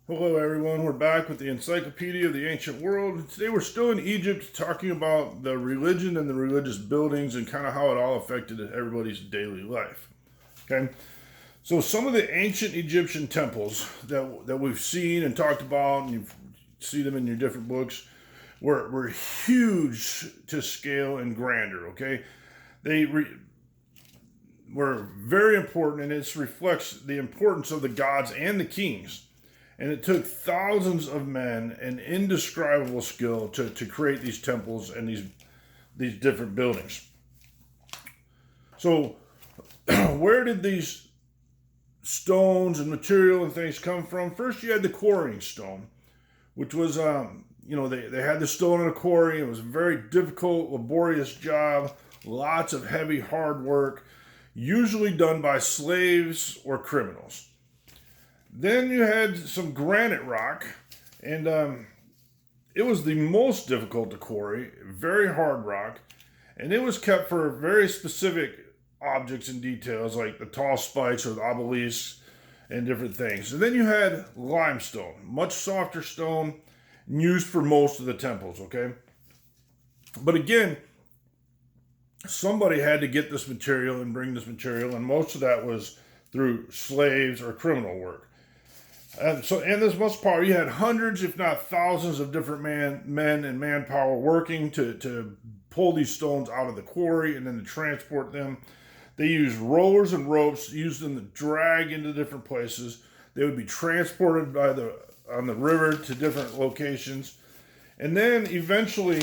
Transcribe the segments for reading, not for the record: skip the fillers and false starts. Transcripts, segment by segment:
Hello everyone, we're back with the Encyclopedia of the Ancient World. Today we're still in Egypt talking about the religion and the religious buildings and kind of how it all affected everybody's daily life. Okay, so some of the ancient Egyptian temples that we've seen and talked about, and you see them in your different books, were huge to scale and grandeur. Okay, were very important, and it reflects the importance of the gods and the kings. And it took thousands of men and indescribable skill to create these temples and these different buildings. So, where did these stones and material and things come from? First, you had the quarrying stone, which was, they had the stone in a quarry. It was a very difficult, laborious job, lots of heavy, hard work, usually done by slaves or criminals. Then you had some granite rock, and it was the most difficult to quarry, very hard rock, and it was kept for very specific objects and details like the tall spikes or the obelisks and different things. And then you had limestone, much softer stone, used for most of the temples, okay? But again, somebody had to get this material and bring this material, and most of that was through slaves or criminal work. And so, in this most part, you had hundreds, if not thousands, of different men and manpower working to pull these stones out of the quarry and then to transport them. They used rollers and ropes, used them to drag into different places. They would be transported on the river to different locations, and then eventually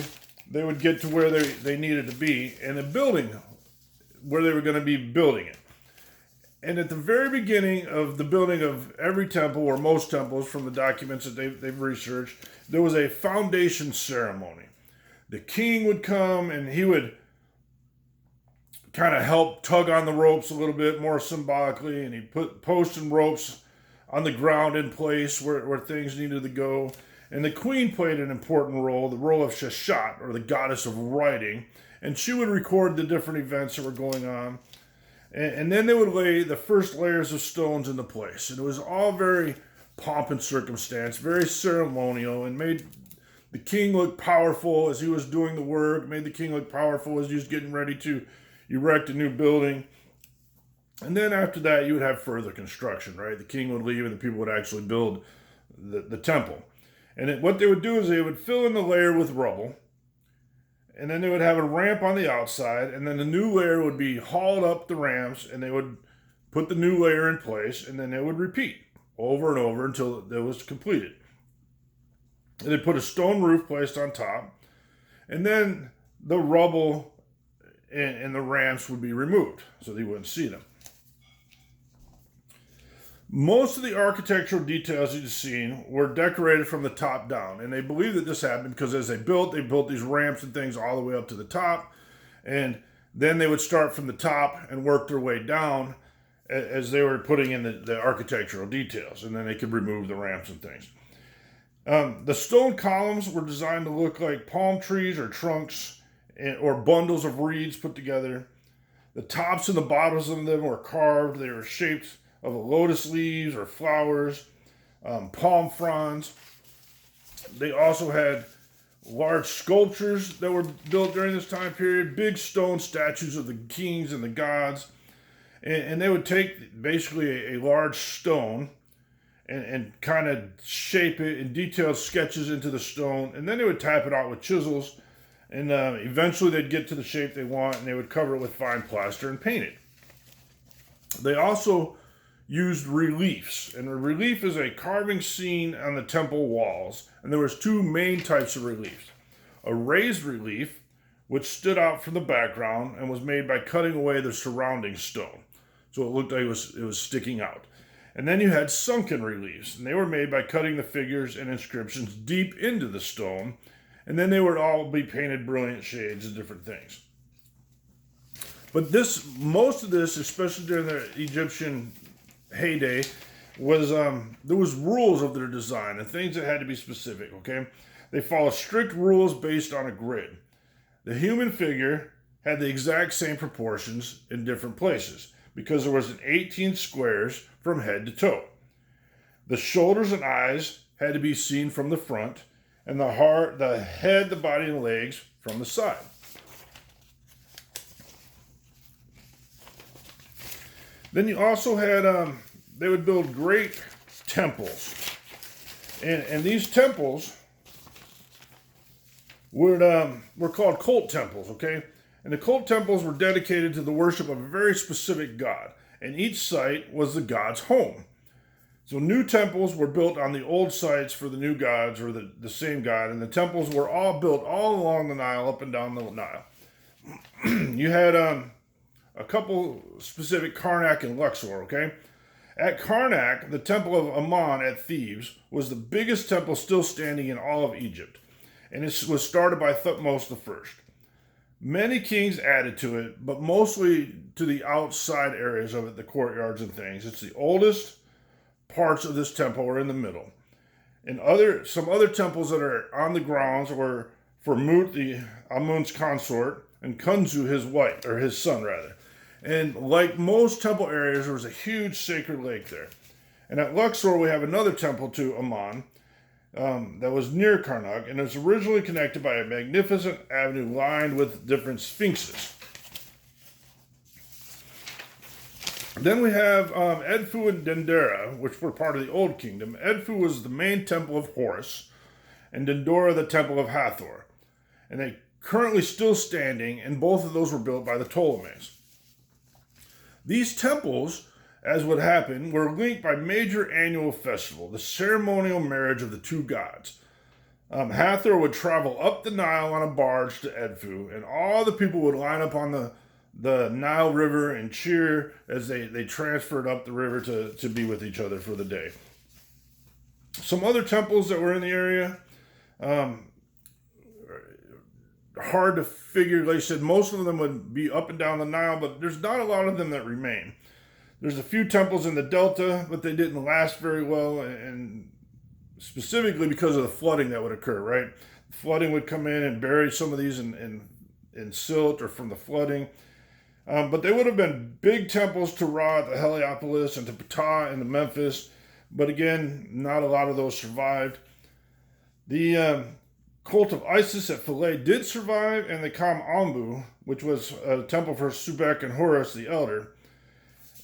they would get to where they needed to be in a building where they were going to be building it. And at the very beginning of the building of every temple, or most temples from the documents that they've researched, there was a foundation ceremony. The king would come and he would kind of help tug on the ropes a little bit more symbolically, and he'd put posts and ropes on the ground in place where things needed to go. And the queen played an important role, the role of Sheshat, or the goddess of writing, and she would record the different events that were going on. And then they would lay the first layers of stones into place. And it was all very pomp and circumstance, very ceremonial, and made the king look powerful as he was doing the work, made the king look powerful as he was getting ready to erect a new building. And then after that, you would have further construction, right? The king would leave and the people would actually build the temple. And what they would do is they would fill in the layer with rubble, and then they would have a ramp on the outside, and then the new layer would be hauled up the ramps, and they would put the new layer in place, and then they would repeat over and over until it was completed. And they'd put a stone roof placed on top, and then the rubble and the ramps would be removed so they wouldn't see them. Most of the architectural details you've seen were decorated from the top down, and they believe that this happened because as they built these ramps and things all the way up to the top, and then they would start from the top and work their way down as they were putting in the architectural details, and then they could remove the ramps and things. The stone columns were designed to look like palm trees or trunks or bundles of reeds put together. The tops and the bottoms of them were carved. They were shaped of lotus leaves or flowers, palm fronds. They also had large sculptures that were built during this time period, big stone statues of the kings and the gods. And they would take basically a large stone and kind of shape it in detailed sketches into the stone, and then they would tap it out with chisels, and eventually they'd get to the shape they want, and they would cover it with fine plaster and paint it. They also used reliefs, and a relief is a carving scene on the temple walls, and there was two main types of reliefs. A raised relief, which stood out from the background and was made by cutting away the surrounding stone, so it looked like it was sticking out. And then you had sunken reliefs, and they were made by cutting the figures and inscriptions deep into the stone, and then they would all be painted brilliant shades of different things. But most of this, especially during the Egyptian heyday, was there was rules of their design and things that had to be specific. Okay, they followed strict rules based on a grid. The human figure had the exact same proportions in different places because there was an 18 squares from head to toe. The shoulders and eyes had to be seen from the front, and the heart, the head, the body, and legs from the side. Then you also had, they would build great temples. And these temples were called cult temples, okay? And the cult temples were dedicated to the worship of a very specific god. And each site was the god's home. So new temples were built on the old sites for the new gods or the same god. And the temples were all built all along the Nile, up and down the Nile. You had a couple specific, Karnak and Luxor, okay? At Karnak, the temple of Ammon at Thebes was the biggest temple still standing in all of Egypt. And it was started by Thutmose I. Many kings added to it, but mostly to the outside areas of it, the courtyards and things. It's the oldest parts of this temple are in the middle. And some other temples that are on the grounds were for Mut, Amun's consort, and Kunzu, his wife, or his son rather. And like most temple areas, there was a huge sacred lake there. And at Luxor, we have another temple to Ammon that was near Karnak, and it was originally connected by a magnificent avenue lined with different sphinxes. Then we have Edfu and Dendera, which were part of the Old Kingdom. Edfu was the main temple of Horus, and Dendera the temple of Hathor. And they currently still standing, and both of those were built by the Ptolemies. These temples, as would happen, were linked by major annual festival, the ceremonial marriage of the two gods. Hathor would travel up the Nile on a barge to Edfu, and all the people would line up on the Nile River and cheer as they transferred up the river to be with each other for the day. Some other temples that were in the area, hard to figure. Like I said, most of them would be up and down the Nile, but there's not a lot of them that remain. There's a few temples in the Delta, but they didn't last very well, and specifically because of the flooding that would occur, right? Flooding would come in and bury some of these in silt or from the flooding. But they would have been big temples to Ra at the Heliopolis and to Ptah and to Memphis. But again, not a lot of those survived. The cult of Isis at Philae did survive, and the Kam Ambu, which was a temple for Subek and Horus the Elder.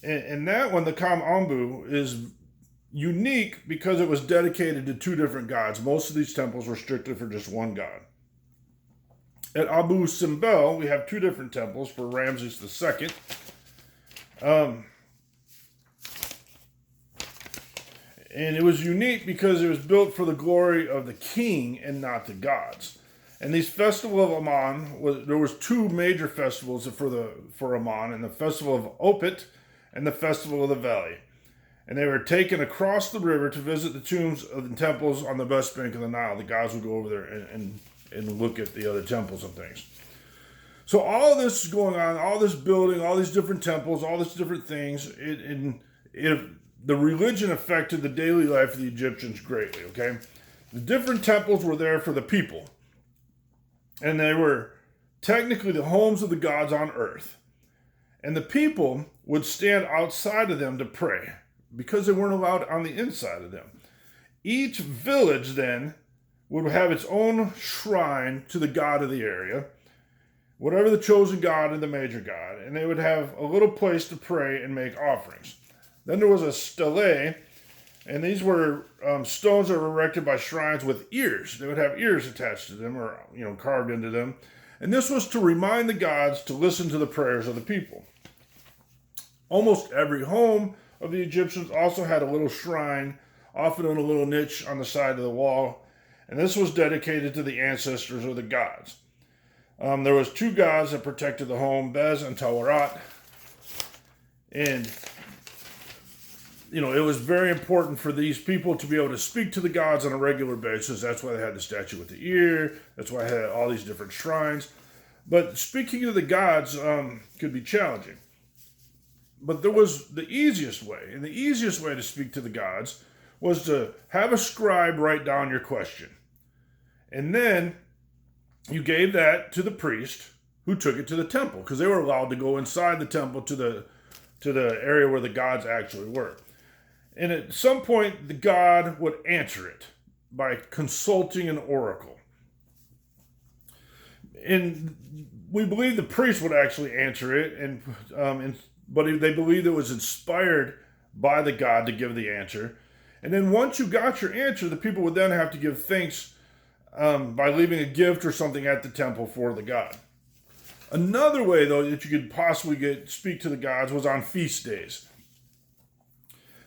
And that one, the Kam Ambu, is unique because it was dedicated to two different gods. Most of these temples were strictly for just one god. At Abu Simbel, we have two different temples for Ramses II. And it was unique because it was built for the glory of the king and not the gods. And these festival of Ammon, there was two major festivals for Ammon, and the festival of Opet and the festival of the valley. And they were taken across the river to visit the tombs of the temples on the west bank of the Nile. The gods would go over there and look at the other temples and things. So all this is going on, all this building, all these different temples, all these different things. The religion affected the daily life of the Egyptians greatly, okay? The different temples were there for the people. And they were technically the homes of the gods on earth. And the people would stand outside of them to pray because they weren't allowed on the inside of them. Each village then would have its own shrine to the god of the area, whatever the chosen god and the major god, and they would have a little place to pray and make offerings. Then there was a stele, and these were stones that were erected by shrines with ears. They would have ears attached to them or carved into them. And this was to remind the gods to listen to the prayers of the people. Almost every home of the Egyptians also had a little shrine, often in a little niche on the side of the wall. And this was dedicated to the ancestors of the gods. There was two gods that protected the home, Bez and Tawarat. And it was very important for these people to be able to speak to the gods on a regular basis. That's why they had the statue with the ear. That's why they had all these different shrines. But speaking to the gods could be challenging. But there was the easiest way. And the easiest way to speak to the gods was to have a scribe write down your question. And then you gave that to the priest who took it to the temple, because they were allowed to go inside the temple to the area where the gods actually were. And at some point, the god would answer it by consulting an oracle. And we believe the priest would actually answer it, but they believed it was inspired by the god to give the answer. And then once you got your answer, the people would then have to give thanks by leaving a gift or something at the temple for the god. Another way, though, that you could possibly speak to the gods was on feast days.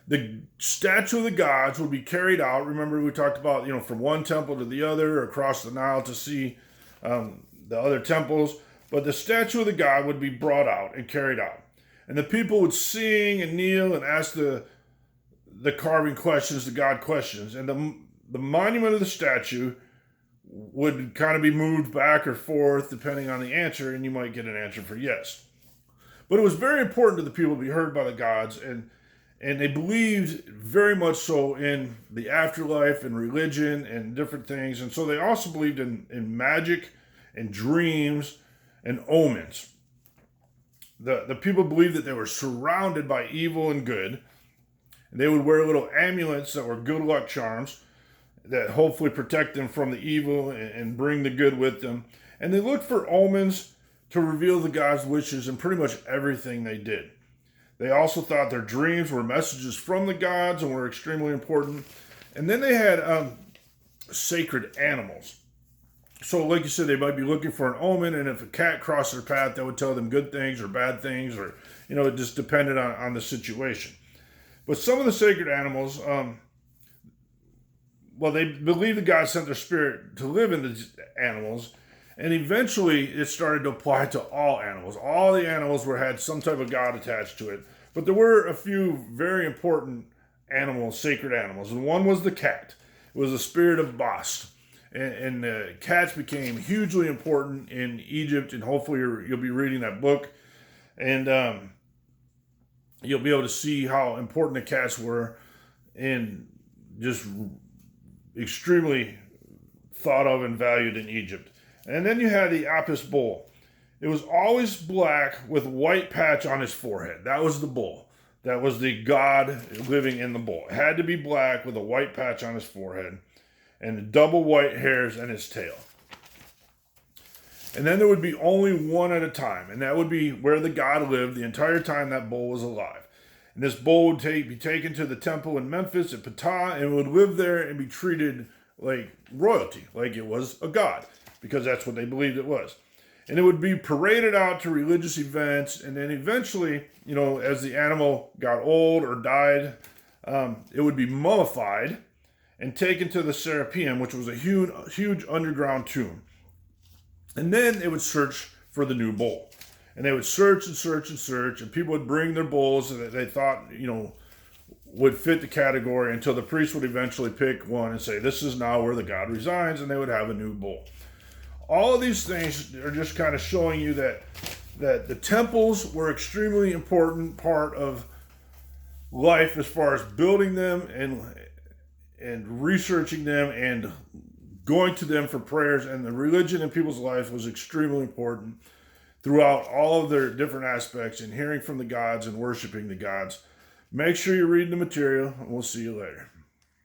The statue of the gods would be carried out. Remember, we talked about, from one temple to the other, or across the Nile to see the other temples. But the statue of the god would be brought out and carried out. And the people would sing and kneel and ask the carving questions, the god questions. And the monument of the statue would kind of be moved back or forth depending on the answer, and you might get an answer for yes. But it was very important to the people to be heard by the gods, and they believed very much so in the afterlife and religion and different things. And so they also believed in magic and dreams and omens. The people believed that they were surrounded by evil and good. They would wear little amulets that were good luck charms that hopefully protect them from the evil and bring the good with them. And they looked for omens to reveal the gods' wishes in pretty much everything they did. They also thought their dreams were messages from the gods and were extremely important. And then they had sacred animals. So like you said, they might be looking for an omen, and if a cat crossed their path, that would tell them good things or bad things, or, it just depended on the situation. But some of the sacred animals, they believed the gods sent their spirit to live in the animals, and eventually it started to apply to all animals. All the animals had some type of god attached to it, but there were a few very important animals, sacred animals, and one was the cat. It was the spirit of Bast. And cats became hugely important in Egypt, and hopefully you'll be reading that book, and you'll be able to see how important the cats were, and just extremely thought of and valued in Egypt. And then you had the Apis bull. It was always black with white patch on his forehead. That was the bull. That was the god living in the bull. It had to be black with a white patch on his forehead and double white hairs in his tail. And then there would be only one at a time, and that would be where the god lived the entire time that bull was alive. And this bull would be taken to the temple in Memphis at Ptah, and would live there and be treated like royalty, like it was a god, because that's what they believed it was. And it would be paraded out to religious events, and then eventually, as the animal got old or died, it would be mummified and taken to the Serapeum, which was a huge underground tomb. And then they would search for the new bull. And they would search and search and search, and people would bring their bulls that they thought, would fit the category, until the priest would eventually pick one and say, this is now where the god resides, and they would have a new bull. All of these things are just kind of showing you that the temples were extremely important part of life as far as building them and researching them and going to them for prayers, and the religion in people's life was extremely important throughout all of their different aspects, and hearing from the gods and worshiping the gods. Make sure you're reading the material, and we'll see you later.